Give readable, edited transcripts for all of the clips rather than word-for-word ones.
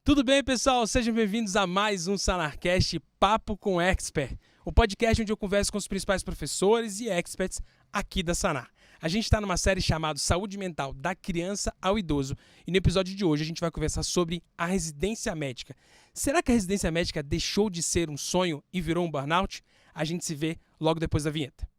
Tudo bem, pessoal? Sejam bem-vindos a mais um Sanarcast Papo com Expert, o podcast onde eu converso com os principais professores e experts aqui da Sanar. A gente está numa série chamada Saúde Mental da Criança ao Idoso e no episódio de hoje a gente vai conversar sobre a residência médica. Será que a residência médica deixou de ser um sonho e virou um burnout? A gente se vê logo depois da vinheta.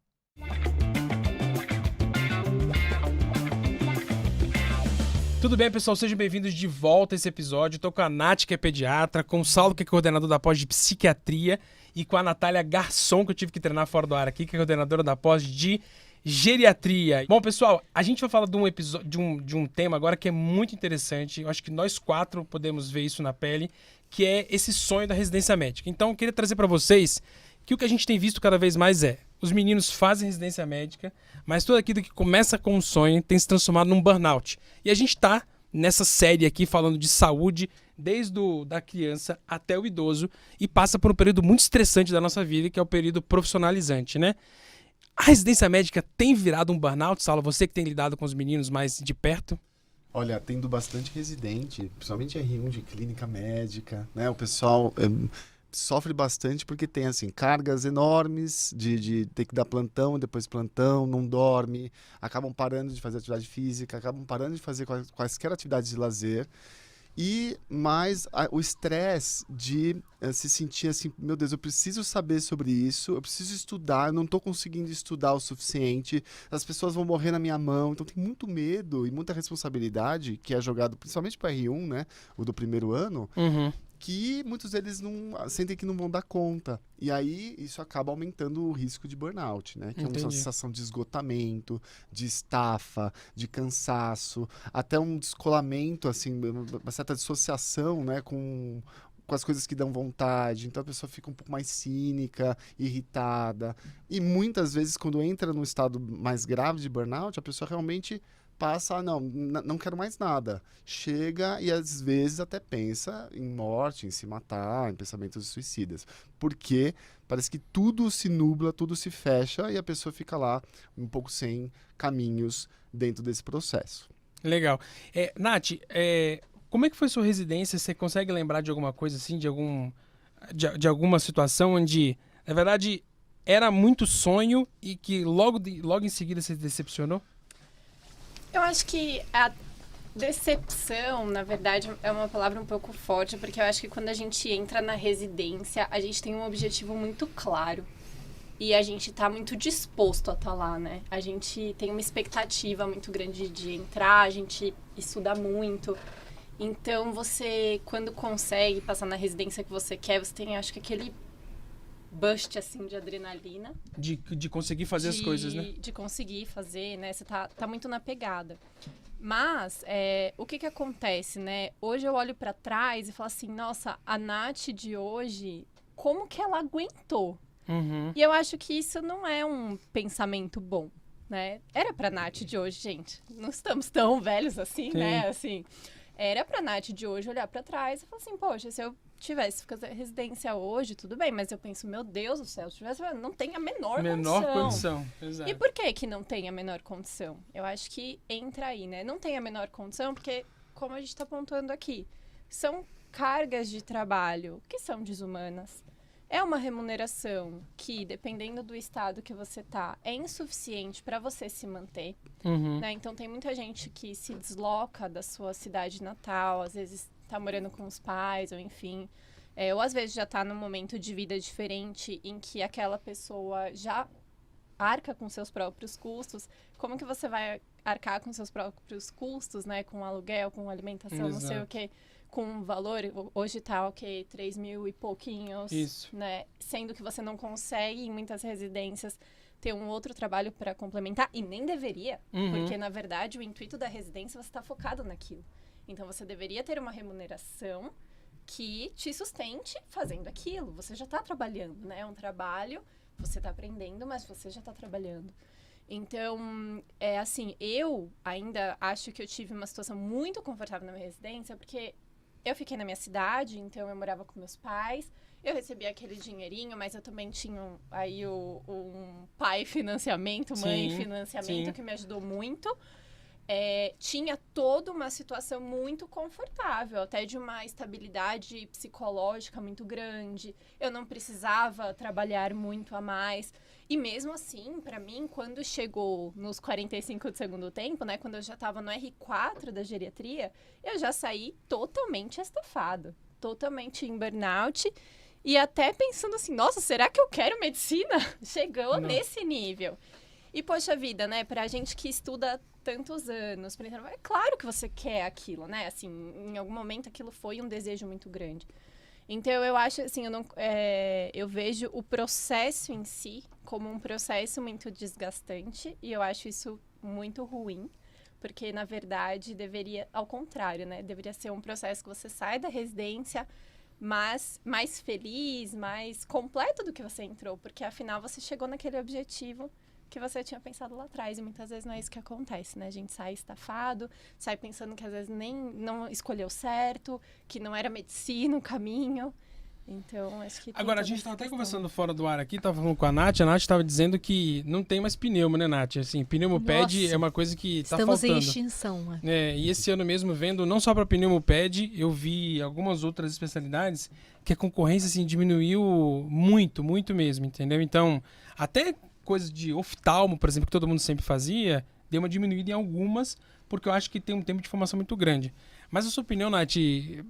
Tudo bem, pessoal? Sejam bem-vindos de volta a esse episódio. Estou com a Nath, que é pediatra, com o Saulo, que é coordenador da pós de psiquiatria, e com a Natália Garçom, que eu tive que treinar fora do ar aqui, que é coordenadora da pós de geriatria. Bom, pessoal, a gente vai falar de um episódio, de um tema agora que é muito interessante. Eu acho que nós quatro podemos ver isso na pele, que é esse sonho da residência médica. Então, eu queria trazer para vocês que o que a gente tem visto cada vez mais é os meninos fazem residência médica, mas tudo aquilo que começa com um sonho tem se transformado num burnout. E a gente está nessa série aqui falando de saúde desde da criança até o idoso e passa por um período muito estressante da nossa vida, que é o período profissionalizante, né? A residência médica tem virado um burnout, Saulo? Você que tem lidado com os meninos mais de perto? Olha, tendo bastante residente, principalmente R1 de clínica médica, né? O pessoal sofre bastante porque tem, assim, cargas enormes de ter que dar plantão, depois plantão, não dorme, acabam parando de fazer atividade física, acabam parando de fazer quaisquer atividades de lazer. E mais o estresse de se sentir assim, meu Deus, eu preciso saber sobre isso, eu preciso estudar, eu não estou conseguindo estudar o suficiente, as pessoas vão morrer na minha mão. Então tem muito medo e muita responsabilidade que é jogado principalmente para R1, né, o do primeiro ano, que muitos deles não sentem que não vão dar conta. E aí isso acaba aumentando o risco de burnout, né? Que é uma sensação de esgotamento, de estafa, de cansaço, até um descolamento, assim, uma certa dissociação, né, com as coisas que dão vontade. Então a pessoa fica um pouco mais cínica, irritada. E muitas vezes, quando entra num estado mais grave de burnout, a pessoa realmente passa, não quero mais nada. Chega e às vezes até pensa em morte, em se matar, em pensamentos suicidas. Porque parece que tudo se nubla, tudo se fecha e a pessoa fica lá um pouco sem caminhos dentro desse processo. Legal. Nath, como é que foi sua residência? Você consegue lembrar de alguma coisa assim, de alguma situação onde, na verdade, era muito sonho e que logo em seguida se decepcionou? Eu acho que a decepção, na verdade, é uma palavra um pouco forte, porque eu acho que quando a gente entra na residência, a gente tem um objetivo muito claro. E a gente tá muito disposto a estar lá, né? A gente tem uma expectativa muito grande de entrar, a gente estuda muito. Então, você, quando consegue passar na residência que você quer, você tem, acho que aquele bust, assim, de adrenalina. De conseguir fazer as coisas, né? De conseguir fazer, né? Você tá muito na pegada. Mas, o que acontece, né? Hoje eu olho pra trás e falo assim, nossa, a Nath de hoje, como que ela aguentou? E eu acho que isso não é um pensamento bom, né? Era pra Nath de hoje, gente. Não estamos tão velhos assim, né? Assim, era pra Nath de hoje olhar pra trás e falar assim, poxa, se eu tivesse fazer residência hoje, tudo bem, mas eu penso, meu Deus do céu, se tivesse, não tem a menor condição. Exato. E por que não tem a menor condição? Eu acho que entra aí, né? Não tem a menor condição porque, como a gente tá pontuando aqui, são cargas de trabalho que são desumanas. É uma remuneração que, dependendo do estado que você tá, é insuficiente para você se manter. Né? Então, tem muita gente que se desloca da sua cidade natal, às vezes tá morando com os pais, ou enfim. Ou às vezes já tá num momento de vida diferente em que aquela pessoa já arca com seus próprios custos. Como que você vai arcar com seus próprios custos, né? Com aluguel, com alimentação, não sei o quê. Com um valor, hoje tá, 3 mil e pouquinhos. Isso. Né? Sendo que você não consegue, em muitas residências, ter um outro trabalho para complementar. E nem deveria. Porque, na verdade, o intuito da residência, você tá focado naquilo. Então, você deveria ter uma remuneração que te sustente fazendo aquilo. Você já está trabalhando, né? É um trabalho, você está aprendendo, mas você já está trabalhando. Então, assim, eu ainda acho que eu tive uma situação muito confortável na minha residência, porque eu fiquei na minha cidade, então eu morava com meus pais, eu recebia aquele dinheirinho, mas eu também tinha aí um pai financiamento, mãe financiamento, que me ajudou muito. tinha toda uma situação muito confortável, até de uma estabilidade psicológica muito grande. Eu não precisava trabalhar muito a mais. E mesmo assim, para mim, quando chegou nos 45 do segundo tempo, né, quando eu já estava no R4 da geriatria, eu já saí totalmente estafado, totalmente em burnout. E até pensando assim, nossa, será que eu quero medicina? Chegou nesse nível. E, poxa vida, né, pra gente que estuda tantos anos, é claro que você quer aquilo, né? Assim, em algum momento aquilo foi um desejo muito grande. Então, eu acho, assim, eu vejo o processo em si como um processo muito desgastante e eu acho isso muito ruim, porque, na verdade, deveria, ao contrário, né? Deveria ser um processo que você sai da residência, mas mais feliz, mais completo do que você entrou, porque, afinal, você chegou naquele objetivo que você tinha pensado lá atrás, e muitas vezes não é isso que acontece, né? A gente sai estafado, sai pensando que às vezes nem não escolheu certo, que não era medicina o caminho. Então, acho que... Agora, a gente estava até conversando fora do ar aqui, estava falando com a Nath estava dizendo que não tem mais pneumo, né, Nath? Assim, pneumoped é uma coisa que está faltando. Estamos em extinção. E esse ano mesmo, vendo não só para pneumoped, eu vi algumas outras especialidades que a concorrência, assim, diminuiu muito, muito mesmo, entendeu? Então, até coisas de oftalmo, por exemplo, que todo mundo sempre fazia, deu uma diminuída em algumas, porque eu acho que tem um tempo de formação muito grande. Mas a sua opinião, Nath,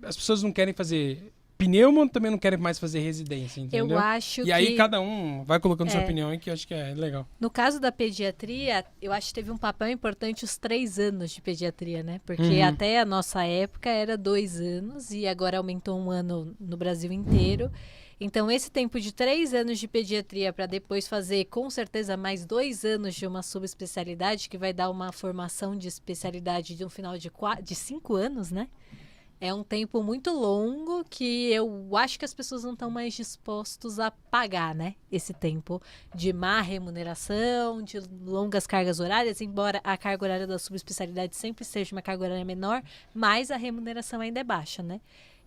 as pessoas não querem fazer pneumo, também não querem mais fazer residência, entendeu? Eu acho e aí cada um vai colocando sua opinião aí, que eu acho que é legal. No caso da pediatria, eu acho que teve um papel importante os 3 anos de pediatria, né? Porque até a nossa época era 2 anos e agora aumentou 1 ano no Brasil inteiro. Então, esse tempo de 3 anos de pediatria para depois fazer, com certeza, mais 2 anos de uma subespecialidade, que vai dar uma formação de especialidade de um final de 5 anos, né? É um tempo muito longo que eu acho que as pessoas não estão mais dispostos a pagar, né? Esse tempo de má remuneração, de longas cargas horárias, embora a carga horária da subespecialidade sempre seja uma carga horária menor, mas a remuneração ainda é baixa, né?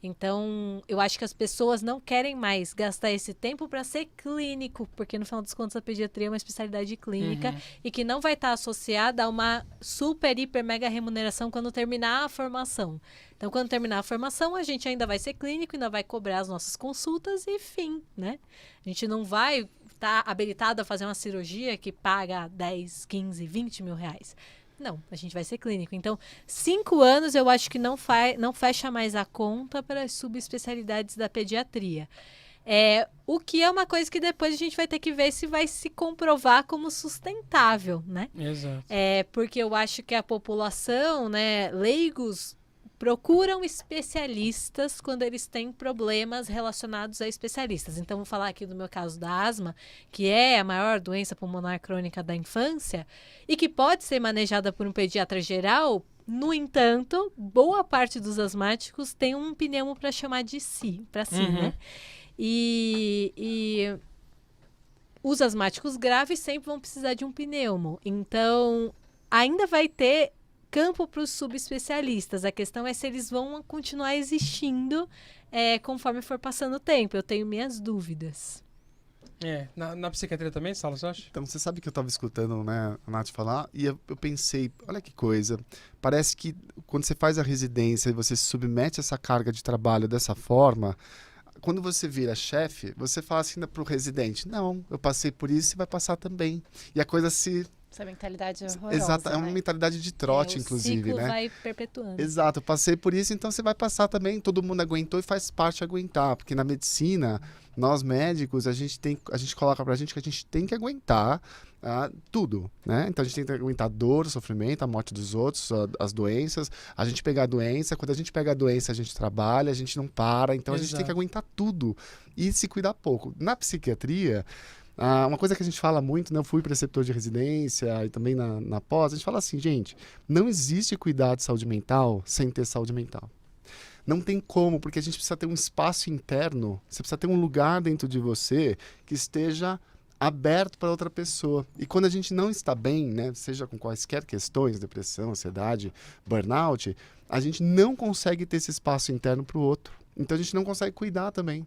Então, eu acho que as pessoas não querem mais gastar esse tempo para ser clínico, porque no final dos contos a pediatria é uma especialidade clínica e que não vai estar associada a uma super, hiper, mega remuneração quando terminar a formação. Então, quando terminar a formação, a gente ainda vai ser clínico, ainda vai cobrar as nossas consultas e fim, né? A gente não vai estar habilitado a fazer uma cirurgia que paga 10, 15, 20 mil reais. Não, a gente vai ser clínico. Então, 5 anos eu acho que não fecha mais a conta para as subespecialidades da pediatria. O que é uma coisa que depois a gente vai ter que ver se vai se comprovar como sustentável, né? Exato. Porque eu acho que a população, né, leigos, procuram especialistas quando eles têm problemas relacionados a especialistas. Então, vou falar aqui do meu caso da asma, que é a maior doença pulmonar crônica da infância e que pode ser manejada por um pediatra geral. No entanto, boa parte dos asmáticos tem um pneumo para chamar de si, né? E os asmáticos graves sempre vão precisar de um pneumo. Então, ainda vai ter campo para os subespecialistas. A questão é se eles vão continuar existindo conforme for passando o tempo. Eu tenho minhas dúvidas. Na psiquiatria também, Saulo, você acha? Então, você sabe que eu estava escutando, né, a Nath falar, e eu pensei, olha que coisa, parece que quando você faz a residência e você se submete a essa carga de trabalho dessa forma, quando você vira chefe, você fala assim pro residente, não, eu passei por isso e vai passar também. E a coisa se... Essa mentalidade é horrorosa, Exato, é uma né? mentalidade de trote, inclusive, o ciclo né? vai perpetuando. Exato, eu passei por isso, então você vai passar também. Todo mundo aguentou e faz parte aguentar, porque na medicina, nós médicos, a gente coloca pra gente que a gente tem que aguentar tudo, né? Então a gente tem que aguentar a dor, o sofrimento, a morte dos outros, as doenças, a gente pegar a doença, quando a gente pega a doença a gente trabalha, a gente não para, então a gente tem que aguentar tudo e se cuidar pouco. Na psiquiatria, uma coisa que a gente fala muito, né? Eu fui preceptor de residência e também na pós, a gente fala assim, gente, não existe cuidar de saúde mental sem ter saúde mental. Não tem como, porque a gente precisa ter um espaço interno, você precisa ter um lugar dentro de você que esteja aberto para outra pessoa. E quando a gente não está bem, né, seja com quaisquer questões, depressão, ansiedade, burnout, a gente não consegue ter esse espaço interno para o outro. Então a gente não consegue cuidar também.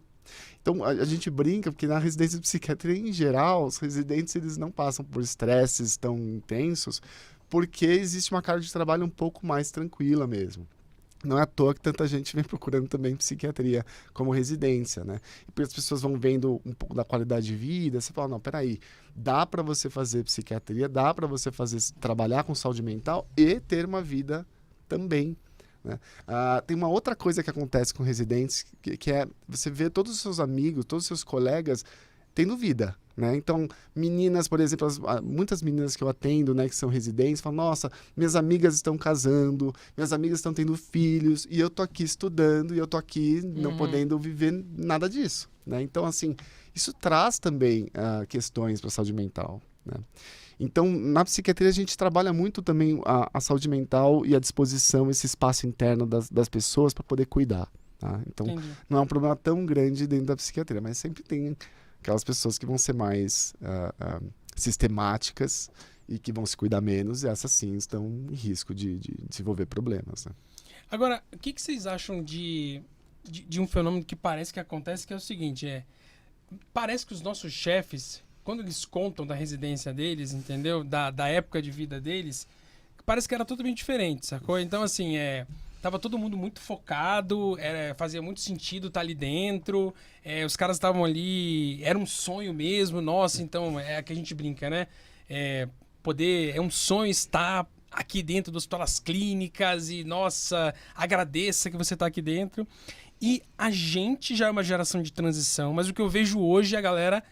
Então, a gente brinca, porque na residência de psiquiatria, em geral, os residentes eles não passam por estresses tão intensos, porque existe uma carga de trabalho um pouco mais tranquila mesmo. Não é à toa que tanta gente vem procurando também psiquiatria como residência, né? E porque as pessoas vão vendo um pouco da qualidade de vida, você fala, não, peraí, dá para você fazer psiquiatria, dá para você trabalhar com saúde mental e ter uma vida também, né? Tem uma outra coisa que acontece com residentes, que é você vê todos os seus amigos, todos os seus colegas tendo vida, né? Então, meninas, por exemplo, muitas meninas que eu atendo, né, que são residentes, falam, nossa, minhas amigas estão casando, minhas amigas estão tendo filhos, e eu tô aqui estudando, e eu tô aqui não podendo viver nada disso, né? Então, assim, isso traz também questões para a saúde mental, né? Então, na psiquiatria, a gente trabalha muito também a saúde mental e a disposição, esse espaço interno das pessoas para poder cuidar, tá? Então, Entendi. não é um problema tão grande dentro da psiquiatria, mas sempre tem aquelas pessoas que vão ser mais sistemáticas e que vão se cuidar menos, e essas sim estão em risco de desenvolver problemas, né? Agora, o que vocês acham de um fenômeno que parece que acontece, que é o seguinte, parece que os nossos chefes, quando eles contam da residência deles, entendeu? Da época de vida deles, parece que era totalmente diferente, sacou? Então, assim, tava todo mundo muito focado, fazia muito sentido estar ali dentro, os caras estavam ali, era um sonho mesmo, nossa, então é que a gente brinca, né? É um sonho estar aqui dentro das todas clínicas e, nossa, agradeça que você está aqui dentro. E a gente já é uma geração de transição, mas o que eu vejo hoje é a galera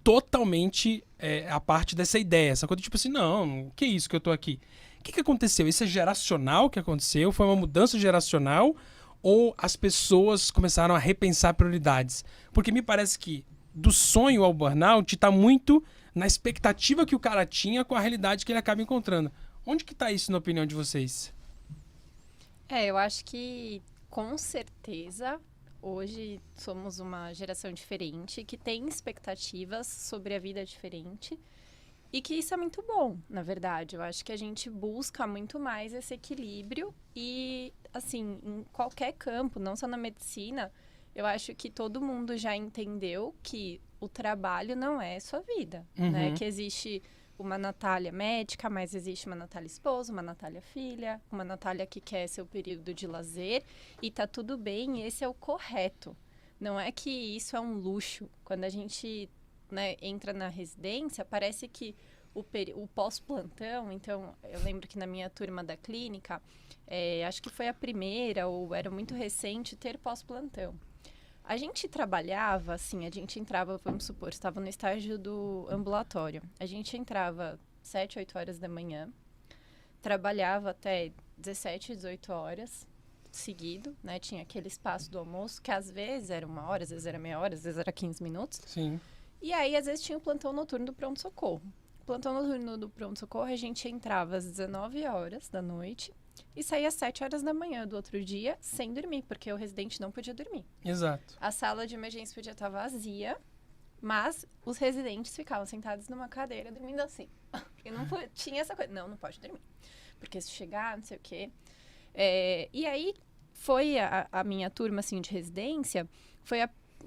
totalmente a parte dessa ideia, essa coisa tipo assim, não, que isso que eu tô aqui? O que aconteceu? Isso é geracional que aconteceu? Foi uma mudança geracional? Ou as pessoas começaram a repensar prioridades? Porque me parece que do sonho ao burnout está muito na expectativa que o cara tinha com a realidade que ele acaba encontrando. Onde que está isso na opinião de vocês? Eu acho que, com certeza, hoje somos uma geração diferente, que tem expectativas sobre a vida diferente. E que isso é muito bom, na verdade. Eu acho que a gente busca muito mais esse equilíbrio e, assim, em qualquer campo, não só na medicina, eu acho que todo mundo já entendeu que o trabalho não é sua vida, né? Que existe uma Natália médica, mas existe uma Natália esposa, uma Natália filha, uma Natália que quer seu período de lazer e tá tudo bem, esse é o correto. Não é que isso é um luxo. Quando a gente entra na residência, parece que o pós-plantão, então, eu lembro que na minha turma da clínica, acho que foi a primeira, ou era muito recente, ter pós-plantão. A gente trabalhava, assim, a gente entrava, vamos supor, estava no estágio do ambulatório. A gente entrava 7, 8 horas da manhã, trabalhava até 17, 18 horas, seguido, né? Tinha aquele espaço do almoço, que às vezes era 1 hora, às vezes era meia hora, às vezes era 15 minutos. Sim. E aí, às vezes, tinha o plantão noturno do pronto-socorro. O plantão noturno do pronto-socorro, a gente entrava às 19 horas da noite e saía às 7 horas da manhã do outro dia sem dormir, porque o residente não podia dormir. Exato. A sala de emergência podia estar vazia, mas os residentes ficavam sentados numa cadeira dormindo assim. E não tinha essa coisa. Não pode dormir. Porque se chegar, não sei o quê. E aí, foi a minha turma, assim, de residência, foi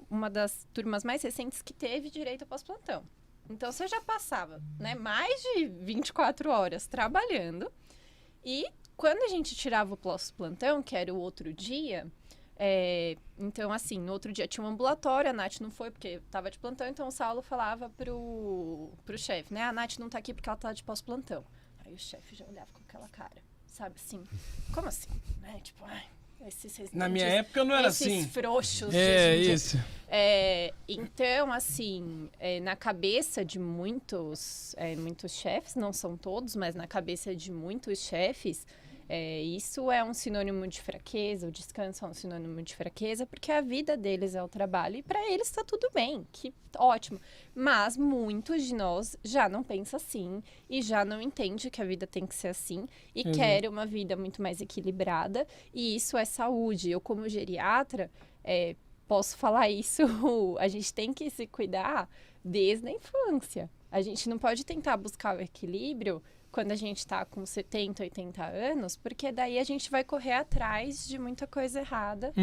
uma das turmas mais recentes que teve direito a pós-plantão. Então, você já passava, né, mais de 24 horas trabalhando. E quando a gente tirava o pós-plantão, que era o outro dia, então, assim, no outro dia tinha um ambulatório, a Nath não foi porque estava de plantão, então o Saulo falava pro chefe, né, a Nath não tá aqui porque ela tá de pós-plantão. Aí o chefe já olhava com aquela cara, sabe, assim, como assim, né, tipo, ai... Na minha época não era assim. Esses frouxos. Isso. Então, assim, na cabeça de muitos chefes, não são todos, mas na cabeça de muitos chefes, isso é um sinônimo de fraqueza, o descanso é um sinônimo de fraqueza, porque a vida deles é o trabalho e para eles está tudo bem, que ótimo. Mas muitos de nós já não pensam assim e já não entende que a vida tem que ser assim e quer uma vida muito mais equilibrada e isso é saúde. Eu, como geriatra, posso falar isso, a gente tem que se cuidar desde a infância. A gente não pode tentar buscar o equilíbrio quando a gente está com 70, 80 anos, porque daí a gente vai correr atrás de muita coisa errada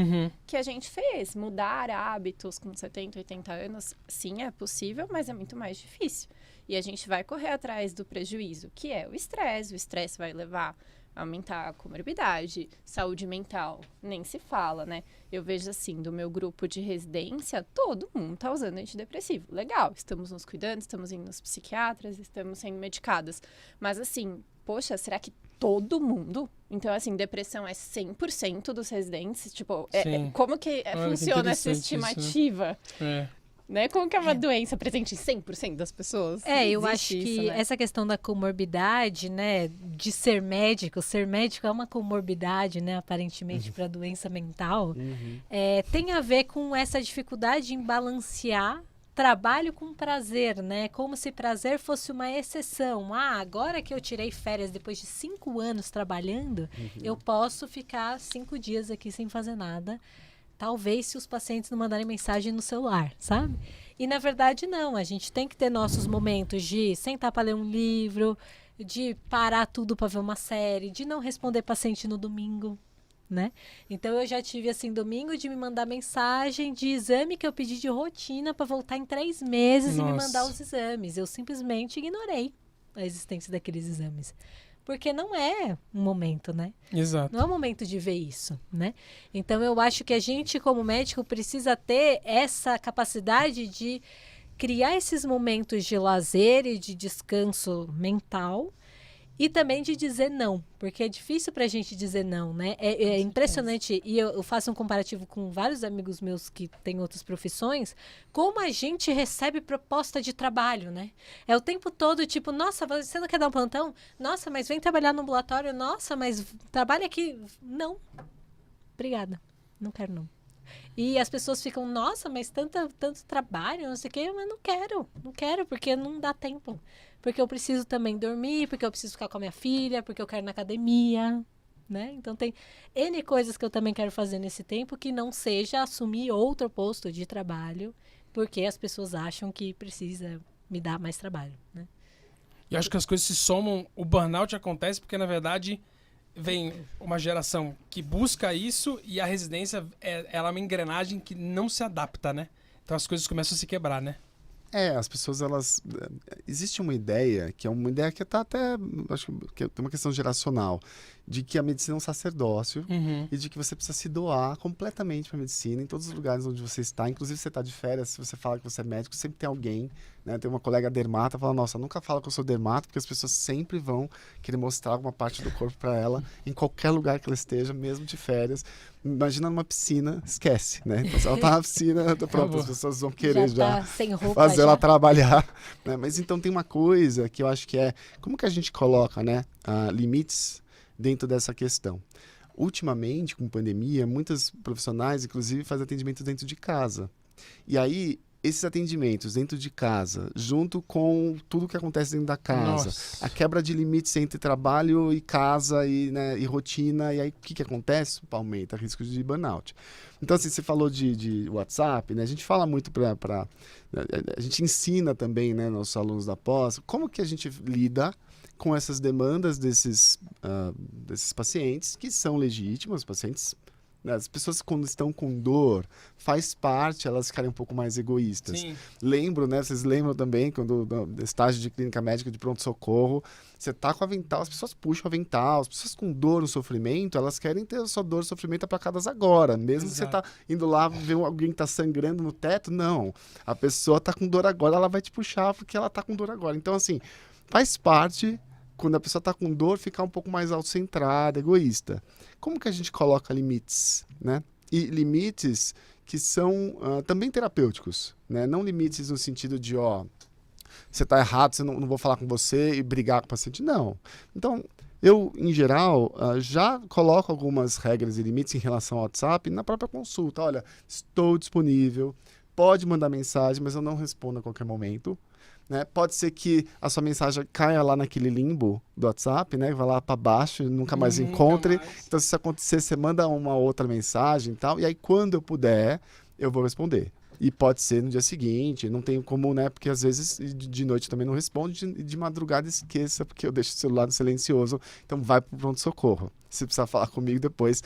que a gente fez. Mudar hábitos com 70, 80 anos, sim, é possível, mas é muito mais difícil. E a gente vai correr atrás do prejuízo, que é o estresse. O estresse vai levar a aumentar a comorbidade, saúde mental, nem se fala, né? Eu vejo assim, do meu grupo de residência, todo mundo tá usando antidepressivo. Legal, estamos nos cuidando, estamos indo nos psiquiatras, estamos sendo medicadas. Mas assim, poxa, será que todo mundo? Então, assim, depressão é 100% dos residentes? Tipo, como que Olha, funciona que essa estimativa? Isso, né? Né? Como que é uma doença presente em 100% das pessoas? Eu Existe acho que isso, né? essa questão da comorbidade, né, de ser médico é uma comorbidade, né, aparentemente para doença mental, tem a ver com essa dificuldade em balancear trabalho com prazer, né? Como se prazer fosse uma exceção. Agora que eu tirei férias depois de 5 anos trabalhando, eu posso ficar 5 dias aqui sem fazer nada. Talvez se os pacientes não mandarem mensagem no celular, sabe? E na verdade não, a gente tem que ter nossos momentos de sentar para ler um livro, de parar tudo para ver uma série, de não responder paciente no domingo, né? Então eu já tive assim domingo de me mandar mensagem de exame que eu pedi de rotina para voltar em 3 meses e me mandar os exames. Eu simplesmente ignorei a existência daqueles exames. Porque não é um momento, né? Exato. Não é o momento de ver isso, né? Então, eu acho que a gente, como médico, precisa ter essa capacidade de criar esses momentos de lazer e de descanso mental e também de dizer não, porque é difícil pra gente dizer não, né? É impressionante, e eu faço um comparativo com vários amigos meus que têm outras profissões, como a gente recebe proposta de trabalho, né? É o tempo todo, tipo, nossa, você não quer dar um plantão? Nossa, mas vem trabalhar no ambulatório. Nossa, mas trabalha aqui. Não. Obrigada. Não quero, não. E as pessoas ficam, nossa, mas tanto trabalho, não sei o quê, mas não quero, porque não dá tempo. Porque eu preciso também dormir, porque eu preciso ficar com a minha filha, porque eu quero ir na academia, né? Então tem N coisas que eu também quero fazer nesse tempo que não seja assumir outro posto de trabalho, porque as pessoas acham que precisa me dar mais trabalho, né? E acho que as coisas se somam, o burnout acontece porque, na verdade, vem uma geração que busca isso e a residência, ela é uma engrenagem que não se adapta, né? Então as coisas começam a se quebrar, né? As pessoas, elas... Existe uma ideia, que é uma ideia que está até... Acho que tem uma questão geracional, de que a medicina é um sacerdócio e de que você precisa se doar completamente para a medicina, em todos os lugares onde você está. Inclusive, você está de férias, se você fala que você é médico, sempre tem alguém, né? Tem uma colega dermata, fala, nossa, nunca fala que eu sou dermato, porque as pessoas sempre vão querer mostrar alguma parte do corpo para ela, em qualquer lugar que ela esteja, mesmo de férias. Imagina numa piscina, esquece, né? Então, se ela tá na piscina, pronto, as pessoas vão querer já tá sem roupa, fazer ela trabalhar, né? Mas então tem uma coisa que eu acho que é, como que a gente coloca, né, limites dentro dessa questão? Ultimamente, com pandemia, muitos profissionais, inclusive, fazem atendimento dentro de casa. E aí, esses atendimentos dentro de casa, junto com tudo que acontece dentro da casa, Nossa. a quebra de limites entre trabalho e casa e rotina, e aí o que acontece? Aumenta o risco de burnout. Então, assim, você falou de WhatsApp, né? A gente fala muito a gente ensina também, né, nossos alunos da pós, como que a gente lida com essas demandas desses pacientes, que são legítimas, pacientes... As pessoas, quando estão com dor, faz parte elas ficarem um pouco mais egoístas. Sim. Lembro, né? Vocês lembram também, quando no estágio de clínica médica de pronto-socorro, você tá com o avental, as pessoas puxam o avental, as pessoas com dor no sofrimento, elas querem ter a sua dor e sofrimento aplacadas agora. Mesmo que você tá indo lá ver alguém que tá sangrando no teto, não. A pessoa tá com dor agora, ela vai te puxar porque ela tá com dor agora. Então, assim, faz parte... Quando a pessoa está com dor, ficar um pouco mais autocentrada, egoísta. Como que a gente coloca limites, né? E limites que são também terapêuticos, né? Não limites no sentido de, você está errado, não vou falar com você e brigar com o paciente. Não. Então, eu, em geral, já coloco algumas regras e limites em relação ao WhatsApp na própria consulta. Olha, estou disponível, pode mandar mensagem, mas eu não respondo a qualquer momento. Né? Pode ser que a sua mensagem caia lá naquele limbo do WhatsApp, né? Vai lá para baixo e nunca mais encontre. Então, se isso acontecer, você manda uma outra mensagem e tal. E aí, quando eu puder, eu vou responder. E pode ser no dia seguinte, não tem como, né? Porque às vezes de noite também não responde, de madrugada esqueça, porque eu deixo o celular no silencioso. Então, vai para o pronto-socorro. Se precisar falar comigo depois,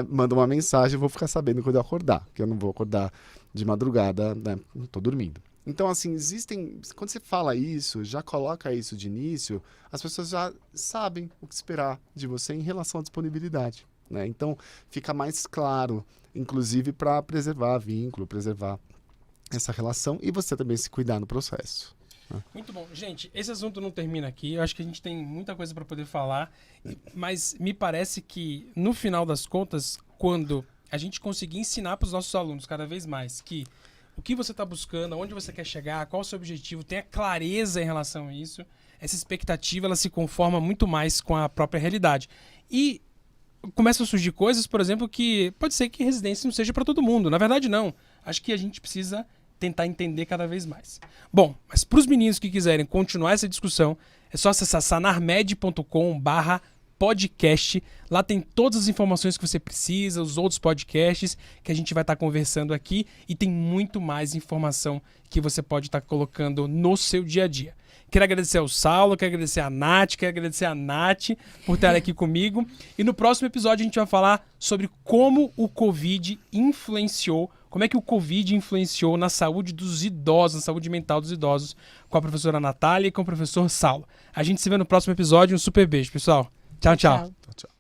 manda uma mensagem, eu vou ficar sabendo quando eu acordar, porque eu não vou acordar de madrugada, né? Não estou dormindo. Então, assim, quando você fala isso, já coloca isso de início, as pessoas já sabem o que esperar de você em relação à disponibilidade, né? Então, fica mais claro, inclusive para preservar vínculo, preservar essa relação e você também se cuidar no processo. Muito bom. Gente, esse assunto não termina aqui. Eu acho que a gente tem muita coisa para poder falar, mas me parece que, no final das contas, quando a gente conseguir ensinar para os nossos alunos cada vez mais que o que você está buscando, aonde você quer chegar, qual o seu objetivo, tenha clareza em relação a isso, essa expectativa ela se conforma muito mais com a própria realidade. E começam a surgir coisas, por exemplo, que pode ser que residência não seja para todo mundo. Na verdade, não. Acho que a gente precisa tentar entender cada vez mais. Bom, mas para os meninos que quiserem continuar essa discussão, é só acessar sanarmed.com/podcast. Lá tem todas as informações que você precisa, os outros podcasts que a gente vai estar conversando aqui e tem muito mais informação que você pode estar colocando no seu dia a dia. Quero agradecer ao Saulo, quero agradecer a Nath, quero agradecer a Nath por estar aqui comigo. E no próximo episódio a gente vai falar sobre como o Covid influenciou, como é que o Covid influenciou na saúde dos idosos, na saúde mental dos idosos, com a professora Natália e com o professor Saulo. A gente se vê no próximo episódio. Um super beijo, pessoal. Tchau, tchau. Tchau.